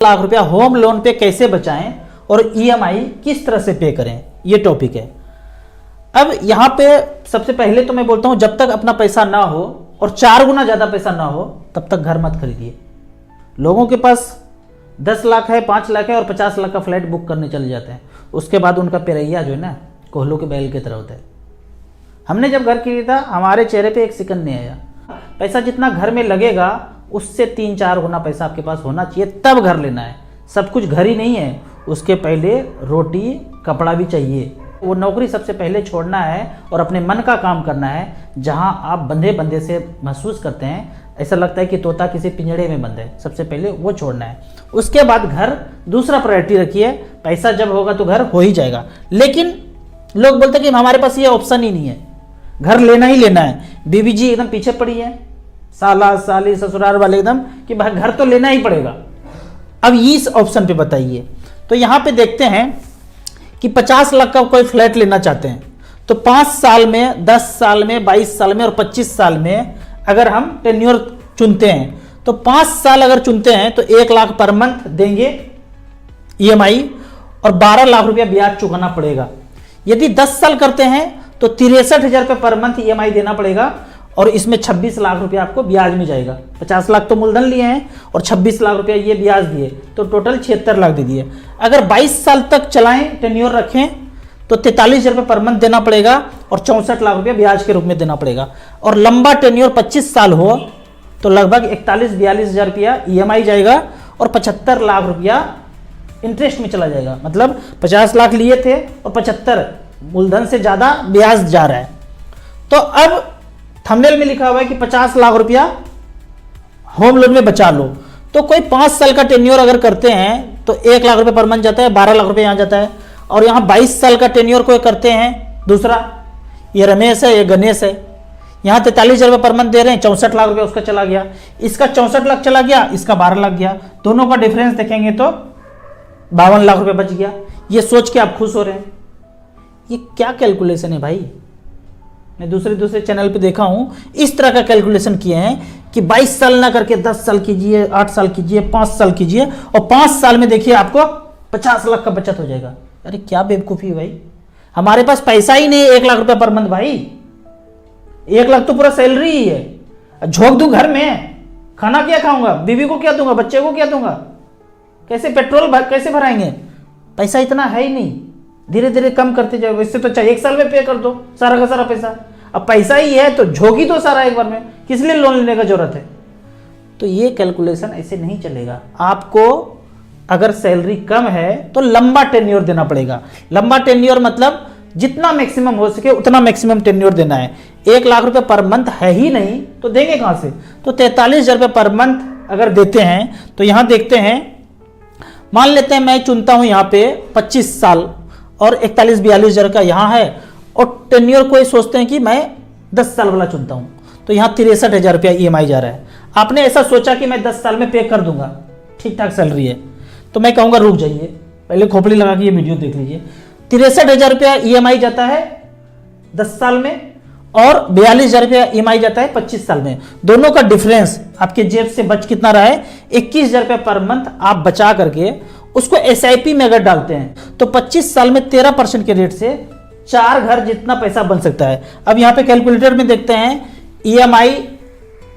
लाख रुपया home loan पे कैसे बचाएं और ईएमआई किस तरह से पे करें, ये टॉपिक है। अब यहाँ पे सबसे पहले तो मैं बोलता हूँ, जब तक अपना पैसा ना हो और 4 गुना ज़्यादा पैसा ना हो तब तक घर मत खरीदिए। लोगों के पास 10 लाख है, 5 लाख है और 50 लाख का फ्लैट बुक करने चले जाते हैं। उसके बाद उनका पेरैया जो है ना कोहलों के बैल की तरह होता है। हमने जब घर खरीदा हमारे चेहरे पे एक सिकन नहीं आया। पैसा जितना घर में लगेगा उससे 3-4 गुना पैसा आपके पास होना चाहिए, तब घर लेना है। सब कुछ घर ही नहीं है, उसके पहले रोटी कपड़ा भी चाहिए। वो नौकरी सबसे पहले छोड़ना है और अपने मन का काम करना है, जहां आप बंधे बंधे से महसूस करते हैं, ऐसा लगता है कि तोता किसी पिंजड़े में बंद है। सबसे पहले वो छोड़ना है, उसके बाद घर दूसरा प्रायोरिटी रखिए। पैसा जब होगा तो घर हो ही जाएगा। लेकिन लोग बोलते हैं कि हमारे पास ये ऑप्शन ही नहीं है, घर लेना ही लेना है। बीबी जी एकदम पीछे पड़ी है, साला साली ससुराल वाले एकदम कि भाई घर तो लेना ही पड़ेगा। अब इस ऑप्शन पे बताइए। तो यहाँ पे देखते हैं कि 50 लाख का कोई फ्लैट लेना चाहते हैं तो 5 साल में, 10 साल में, 22 साल में और 25 साल में अगर हम टेन्योर चुनते हैं तो 5 साल अगर चुनते हैं तो 1 लाख पर मंथ देंगे ईएमआई और 12 लाख रुपया ब्याज चुकाना पड़ेगा। यदि 10 साल करते हैं तो 63,000 रुपये पर मंथ ईएमआई देना पड़ेगा और इसमें 26 लाख रुपया आपको ब्याज में जाएगा। 50 लाख तो मूलधन लिए हैं और 26 लाख रुपया ये ब्याज दिए, तो टोटल 76 लाख दे दिए। अगर 22 साल तक चलाएं, टेन्योर रखें तो 43,000 रुपये पर मंथ देना पड़ेगा और 64 लाख रुपया ब्याज के रूप में देना पड़ेगा। और लंबा टेन्योर 25 साल हो तो लगभग 41-42 रुपया ईएमआई जाएगा और 75 लाख रुपया इंटरेस्ट में चला जाएगा। मतलब 50 लाख लिए थे और 75 मूलधन से ज़्यादा ब्याज जा रहा है। तो अब थंबनेल में लिखा हुआ है कि 50 लाख रुपया होम लोन में बचा लो। तो कोई 5 साल का टेन्योर अगर करते हैं तो 1 लाख रुपए पर मंथ जाता है, 12 लाख रुपए यहाँ जाता है। और यहाँ 22 साल का टेन्योर कोई करते हैं, दूसरा ये रमेश है, ये गणेश है, यहाँ 43,000 रुपये पर मंथ दे रहे हैं, 64 लाख रुपया उसका चला गया, इसका 64 लाख चला गया, इसका 12 लाख गया। दोनों का डिफरेंस देखेंगे तो 52 लाख रुपये बच गया। ये सोच के आप खुश हो रहे हैं। ये क्या कैलकुलेशन है भाई? मैं दूसरे चैनल पे देखा हूं, इस तरह का कैलकुलेशन किए हैं कि 22 साल ना करके 10 साल कीजिए, 8 साल कीजिए, 5 साल कीजिए और 5 साल में देखिए आपको 50 लाख का बचत हो जाएगा। अरे क्या बेवकूफ़ी है भाई, हमारे पास पैसा ही नहीं है 1 लाख रुपया पर मंथ भाई। 1 लाख तो पूरा सैलरी ही है। झोंक दूं घर में, खाना क्या खाऊंगा, बीवी को क्या दूंगा, बच्चे को क्या दूंगा, कैसे पेट्रोल कैसे भराएंगे? पैसा इतना है ही नहीं, धीरे धीरे कम करते जाओ। इससे तो चाहिए 1 साल में पे कर दो सारा का सारा पैसा। अब पैसा ही है तो झोंकी तो सारा एक बार में, किस लिए लोन लेने का जरूरत है? तो ये कैलकुलेशन ऐसे नहीं चलेगा। आपको अगर सैलरी कम है तो लंबा टेन्योर देना पड़ेगा। लंबा टेन्योर मतलब जितना मैक्सिमम हो सके उतना मैक्सिमम टेन्योर देना है। 1 लाख रुपए पर मंथ है ही नहीं तो देंगे कहां से? तो 43,000 रुपये पर मंथ अगर देते हैं तो यहां देखते हैं, मान लेते हैं मैं चुनता हूं यहां पे 25 साल और 41-42 का यहाँ है और टेन्योर कोई सोचते हैं कि मैं 10 साल वाला चुनता हूँ तो यहाँ 63,000 रुपया ईएमआई जा रहा है। आपने ऐसा सोचा कि मैं 10 साल में पे कर दूंगा, ठीक ठाक सैलरी है, तो मैं कहूँगा रुक जाइए, पहले खोपड़ी लगा के ये वीडियो देख लीजिए। 63,000 रुपया ईएमआई जाता है 10 साल में और 42,000 रुपया ईएमआई जाता है 25 साल में। दोनों का डिफरेंस आपके जेब से बच कितना रहा है? 21,000 रुपया पर मंथ आप बचा करके उसको एसआईपी में अगर डालते हैं तो 25 साल में 13% के रेट से 4 घर जितना पैसा बन सकता है। अब यहाँ पे कैलकुलेटर में देखते हैं, ईएमआई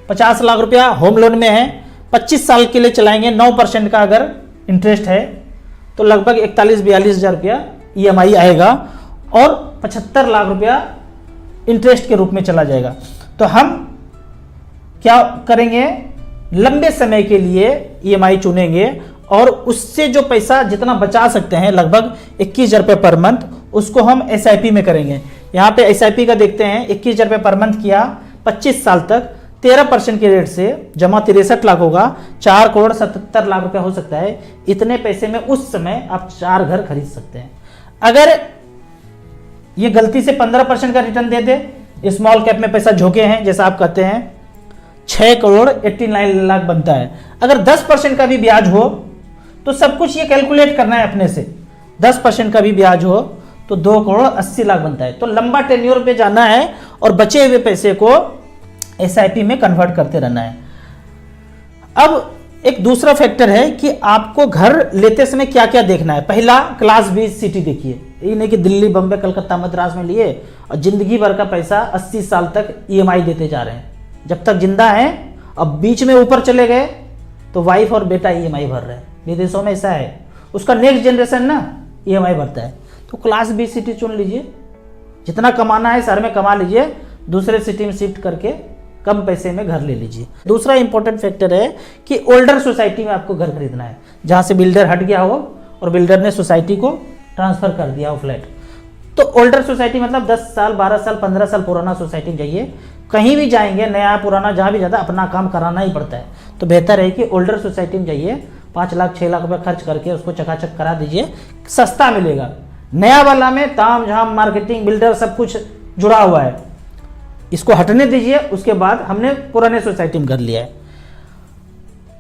50 लाख रुपया होम लोन में है, 25 साल के लिए चलाएंगे, 9% का अगर इंटरेस्ट है तो लगभग 41-42 रुपया ईएमआई आएगा और 75 लाख रुपया इंटरेस्ट के रूप में चला जाएगा। तो हम क्या करेंगे? लंबे समय के लिए ईएमआई चुनेंगे और उससे जो पैसा जितना बचा सकते हैं लगभग 21,000 रुपये पर मंथ, उसको हम एसआईपी में करेंगे। यहाँ पे एसआईपी का देखते हैं, 21,000 रुपये पर मंथ किया 25 साल तक, 13% के रेट से जमा 63 लाख होगा, 4,77 लाख रुपया हो सकता है। इतने पैसे में उस समय आप 4 घर खरीद सकते हैं। अगर ये गलती से 15% का रिटर्न दे दे, स्मॉल कैप में पैसा झोंके हैं जैसा आप कहते हैं, 6,89 लाख बनता है। अगर 10% का भी ब्याज हो तो सब कुछ ये कैलकुलेट करना है अपने से, 10% का भी ब्याज हो तो 2,80 लाख बनता है। तो लंबा टेन्योर पे जाना है और बचे हुए पैसे को एसआईपी में कन्वर्ट करते रहना है। अब एक दूसरा फैक्टर है कि आपको घर लेते समय क्या क्या देखना है। पहला, क्लास बी सिटी देखिए। ये नहीं कि दिल्ली, बम्बई, कलकत्ता, मद्रास में लिए और जिंदगी भर का पैसा 80 साल तक ईएमआई देते जा रहे हैं। जब तक जिंदा है, अब बीच में ऊपर चले गए तो वाइफ और बेटा ईएमआई भर रहे हैं। विदेशों में ऐसा है, उसका नेक्स्ट जनरेशन ना ईएमआई भरता है। तो क्लास बी सिटी चुन लीजिए, जितना कमाना है शहर में कमा लीजिए, दूसरे सिटी में शिफ्ट करके कम पैसे में घर ले लीजिए। दूसरा इंपॉर्टेंट फैक्टर है कि ओल्डर सोसाइटी में आपको घर खरीदना है, जहाँ से बिल्डर हट गया हो और बिल्डर ने सोसाइटी को ट्रांसफर कर दिया हो फ्लैट। तो ओल्डर सोसाइटी मतलब 10 साल, 12 साल, 15 साल पुराना सोसाइटी में जाइए। कहीं भी जाएंगे, नया पुराना जहाँ भी जाता है, अपना काम कराना ही पड़ता है। तो बेहतर है कि ओल्डर सोसाइटी में जाइए, 5 लाख 6 लाख रुपये खर्च करके उसको चकाचक करा दीजिए, सस्ता मिलेगा। नया वाला में ताम झाम, मार्केटिंग, बिल्डर सब कुछ जुड़ा हुआ है, इसको हटने दीजिए। उसके बाद हमने पुराने सोसाइटी में घर लिया है।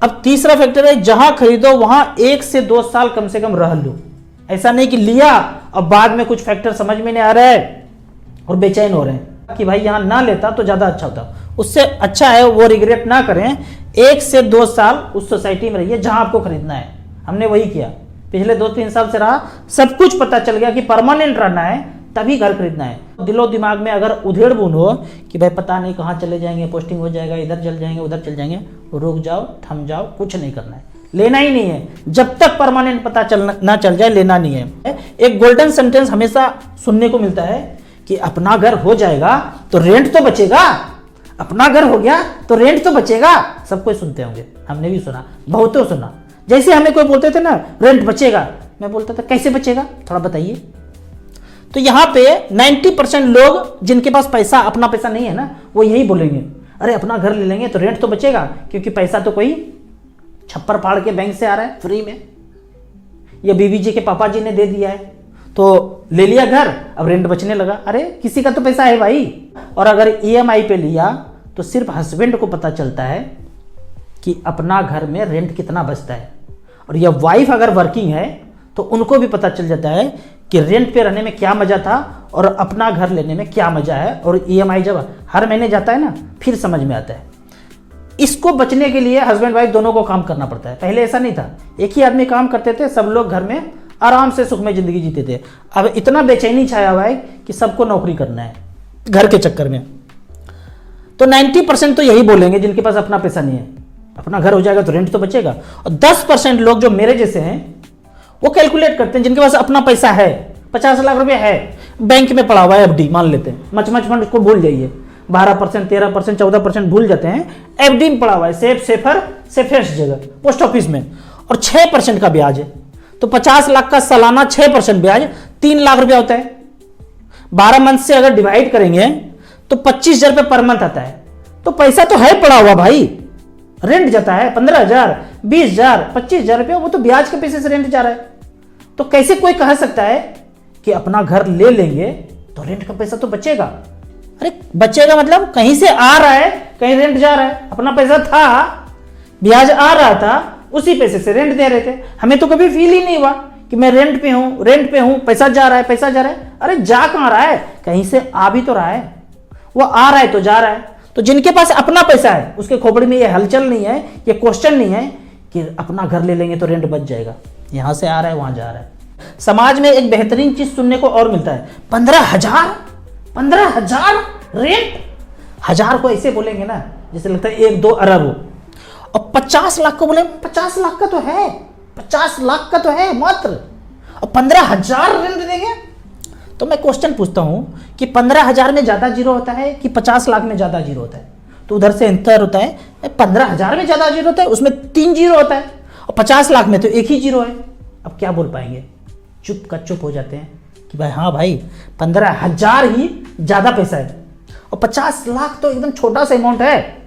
अब तीसरा फैक्टर है, जहां खरीदो वहां 1 से 2 साल कम से कम रह लो। ऐसा नहीं कि लिया अब बाद में कुछ फैक्टर समझ में नहीं आ रहा है और बेचैन हो रहे हैं कि भाई यहां ना लेता तो ज्यादा अच्छा होता। उससे अच्छा है वो रिग्रेट ना करें, 1 से 2 साल उस सोसाइटी में रहिए जहां आपको खरीदना है। हमने वही किया, पिछले 2-3 साल से रहा, सब कुछ पता चल गया कि परमानेंट रहना है तभी घर खरीदना है। दिलो दिमाग में अगर उधेड़ बुन हो कि भाई पता नहीं कहाँ चले जाएंगे, पोस्टिंग हो जाएगा, इधर चल जाएंगे, उधर चल जाएंगे, रुक जाओ, थम जाओ, कुछ नहीं करना है, लेना ही नहीं है। जब तक परमानेंट पता ना चल जाए, लेना नहीं है। एक गोल्डन सेंटेंस हमेशा सुनने को मिलता है कि अपना घर हो जाएगा तो रेंट तो बचेगा, अपना घर हो गया तो रेंट तो बचेगा। सब कोई सुनते होंगे, हमने भी सुना, बहुतों सुना। जैसे हमें कोई बोलते थे ना रेंट बचेगा, मैं बोलता था कैसे बचेगा, थोड़ा बताइए। तो यहाँ पे 90% लोग जिनके पास पैसा, अपना पैसा नहीं है ना, वो यही बोलेंगे, अरे अपना घर ले लेंगे तो रेंट तो बचेगा, क्योंकि पैसा तो कोई छप्पर फाड़ के बैंक से आ रहा है फ्री में, या बीवी जी के पापा जी ने दे दिया है तो ले लिया घर, अब रेंट बचने लगा। अरे किसी का तो पैसा है भाई। और अगर ईएमआई पे लिया तो सिर्फ हस्बैंड को पता चलता है कि अपना घर में रेंट कितना बचता है, और या वाइफ अगर वर्किंग है तो उनको भी पता चल जाता है कि रेंट पे रहने में क्या मजा था और अपना घर लेने में क्या मजा है। और ईएमआई जब हर महीने जाता है ना, फिर समझ में आता है। इसको बचने के लिए हस्बैंड वाइफ दोनों को काम करना पड़ता है। पहले ऐसा नहीं था, एक ही आदमी काम करते थे, सब लोग घर में आराम से सुखमय जिंदगी जीते थे। अब इतना बेचैनी छाया हुआ है कि सबको नौकरी करना है घर के चक्कर में। तो 90% तो यही बोलेंगे जिनके पास अपना पैसा नहीं है, अपना घर हो जाएगा तो रेंट तो बचेगा। और 10% लोग जो मेरे जैसे हैं वो कैलकुलेट करते हैं, जिनके पास अपना पैसा है, 50 लाख रुपए है, बैंक में पड़ा हुआ है, एफडी मान लेते हैं, मच फंड को भूल जाइए, 12%, 13%, 14% भूल जाते हैं, एफडी में पड़ा हुआ है, सेफेस्ट जगह, पोस्ट ऑफिस में, और 6% का ब्याज है। तो 50 लाख का सालाना 6% ब्याज 3 लाख रुपया होता है। 12 मंथ से अगर डिवाइड करेंगे तो 25,000 रुपये पर मंथ आता है। तो पैसा तो है पड़ा हुआ भाई, रेंट जाता है 15,000, 20,000, 25,000 रुपया, वो तो ब्याज के पैसे से रेंट जा रहा है। तो कैसे कोई कह सकता है कि अपना घर ले लेंगे तो रेंट का पैसा तो बचेगा? अरे बचेगा मतलब कहीं से आ रहा है, कहीं रेंट जा रहा है। अपना पैसा था, ब्याज आ रहा था, उसी पैसे से रेंट दे रहे थे। हमें तो कभी फील ही नहीं हुआ कि मैं रेंट पे हूं, पैसा जा रहा है, पैसा जा रहा है। अरे जा कहां रहा है, कहीं से आ भी तो रहा है, वो आ रहा है तो जा रहा है। तो जिनके पास अपना पैसा है उसके खोपड़ी में ये हलचल नहीं है, ये क्वेश्चन नहीं है कि अपना घर ले लेंगे तो रेंट बच जाएगा। यहां से आ रहा है, वहां जा रहा है। समाज में एक बेहतरीन चीज सुनने को और मिलता है, 15,000 रेंट। 1000 को ऐसे बोलेंगे ना जैसे लगता है 1-2 अरब हो, और 50 लाख को बोले 50 लाख का तो है, 50 लाख का तो है मात्र, और 15,000 रेंट देंगे। तो मैं क्वेश्चन पूछता हूं कि 15,000 में ज्यादा जीरो होता है कि 50 लाख में ज्यादा जीरो होता है? तो उधर से अंतर होता है, 15,000 में ज्यादा जीरो होता है, उसमें 3 जीरो होता है, और 50 लाख में तो एक ही जीरो है। अब क्या बोल पाएंगे? चुप का चुप हो जाते हैं कि भाई हाँ भाई 15,000 ही ज्यादा पैसा है, और 50 लाख तो एकदम छोटा सा अमाउंट है।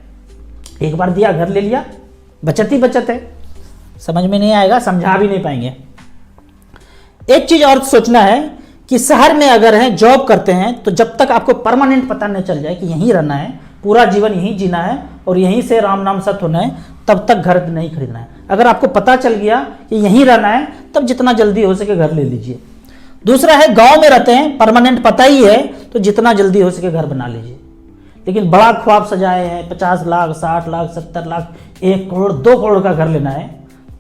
एक बार दिया, घर ले लिया, बचत ही बचत है। समझ में नहीं आएगा, समझा भी नहीं पाएंगे। एक चीज और सोचना है कि शहर में अगर है, जॉब करते हैं, तो जब तक आपको परमानेंट पता नहीं चल जाए कि यहीं रहना है, पूरा जीवन यहीं जीना है और यहीं से राम नाम सत होना है, तब तक घर नहीं खरीदना है। अगर आपको पता चल गया कि यहीं रहना है, तब जितना जल्दी हो सके घर ले लीजिए। दूसरा है, गांव में रहते हैं, परमानेंट पता ही है, तो जितना जल्दी हो सके घर बना लीजिए। लेकिन बड़ा ख्वाब सजाए हैं, 50 लाख, 60 लाख, 70 लाख, 1 करोड़ 2 करोड़ का घर लेना है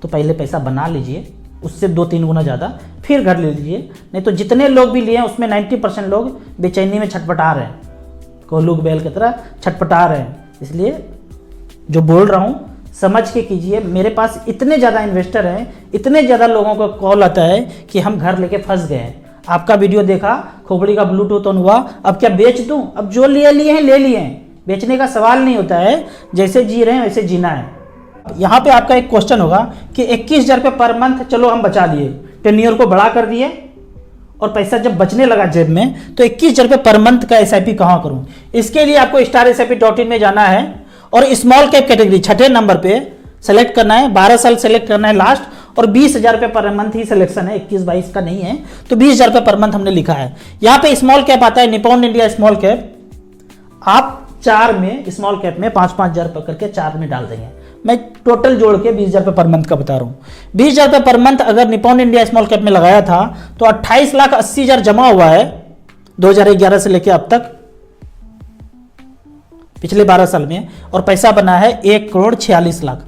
तो पहले पैसा बना लीजिए, उससे 2-3 गुना ज़्यादा, फिर घर ले लीजिए। नहीं तो जितने लोग भी लिए हैं उसमें 90% लोग बेचैनी में छटपटा रहे हैं, कोलूक बैल की तरह छटपटा रहे हैं। इसलिए जो बोल रहा हूँ समझ के कीजिए। मेरे पास इतने ज़्यादा इन्वेस्टर हैं, इतने ज़्यादा लोगों का कॉल आता है कि हम घर लेके फंस गए हैं। आपका वीडियो देखा, खोपड़ी का ब्लूटूथ ऑन हुआ, अब क्या बेच दूं? अब जो लिए हैं ले लिए हैं, बेचने का सवाल नहीं होता है, जैसे जी रहे हैं वैसे जीना है। यहाँ पे आपका एक क्वेश्चन होगा कि 21,000 रुपये पर मंथ चलो हम बचा लिए, टेन्योर को बड़ा कर दिए और पैसा जब बचने लगा जेब में तो 21,000 रुपये पर मंथ का SIP कहाँ करूँ? इसके लिए आपको StarSIP.in में जाना है और स्मॉल कैप कैटेगरी 6ठे नंबर पे सेलेक्ट करना है, 12 साल सेलेक्ट करना है लास्ट, और 20,000 रुपये पर मंथ ही सिलेक्शन है, 21-22 का नहीं है, तो 20,000 रुपये पर मंथ हमने लिखा है। यहाँ पे स्मॉल कैप आता है, निप्पॉन इंडिया स्मॉल कैप, आप 4 में स्मॉल कैप में 5,000 रुपये करके 4 में डाल देंगे। मैं टोटल जोड़ के 20,000 रुपये पर मंथ का बता रहा हूँ। 20,000 रुपये पर मंथ अगर निप्पॉन इंडिया स्मॉल कैप में लगाया था तो 28,80,000 जमा हुआ है 2011 से लेके अब तक, पिछले 12 साल में, और पैसा बना है 1,46,00,000।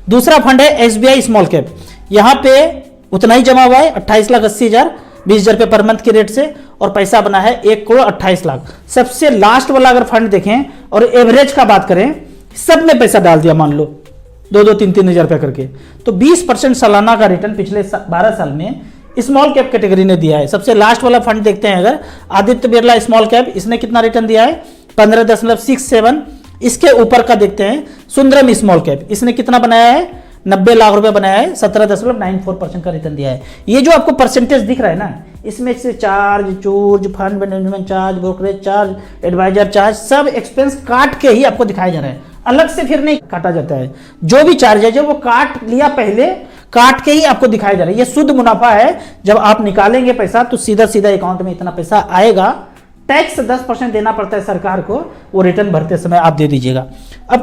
दूसरा फंड है SBI स्मॉल कैप, यहाँ पे उतना ही जमा हुआ है 28,80,000 20,000 रुपये पर मंथ के रेट से, और पैसा बना है 1,28,00,000। सबसे लास्ट वाला अगर फंड देखें और एवरेज का बात करें, सब में पैसा डाल दिया, मान लो 2-2, 3-3 हज़ार रुपये करके, तो 20% सालाना का रिटर्न पिछले 12 साल में स्मॉल कैप कैटेगरी ने दिया है। सबसे लास्ट वाला फंड देखते हैं अगर, आदित्य बिरला स्मॉल कैप, इसने कितना रिटर्न दिया है 15.67। इसके ऊपर का देखते हैं सुंदरम स्मॉल कैप, इसने कितना बनाया है 90 लाख रुपए बनाया है, 17.94% का रिटर्न दिया है। ये जो आपको परसेंटेज दिख रहा है ना, इसमें से चार्ज, चूर्ज, fund management charge, brokerage charge, adviser charge, सब एक्सपेंस काट के ही आपको दिखाया जा रहा है, अलग से फिर नहीं काटा जाता है। जो भी चार्ज है जो वो काट लिया, पहले काट के ही आपको दिखाया जा रहा है। ये शुद्ध मुनाफा है, जब आप निकालेंगे पैसा तो सीधा सीधा अकाउंट में इतना पैसा आएगा। टैक्स 10% देना पड़ता है सरकार को, वो रिटर्न भरते समय आप दे दीजिएगा। अब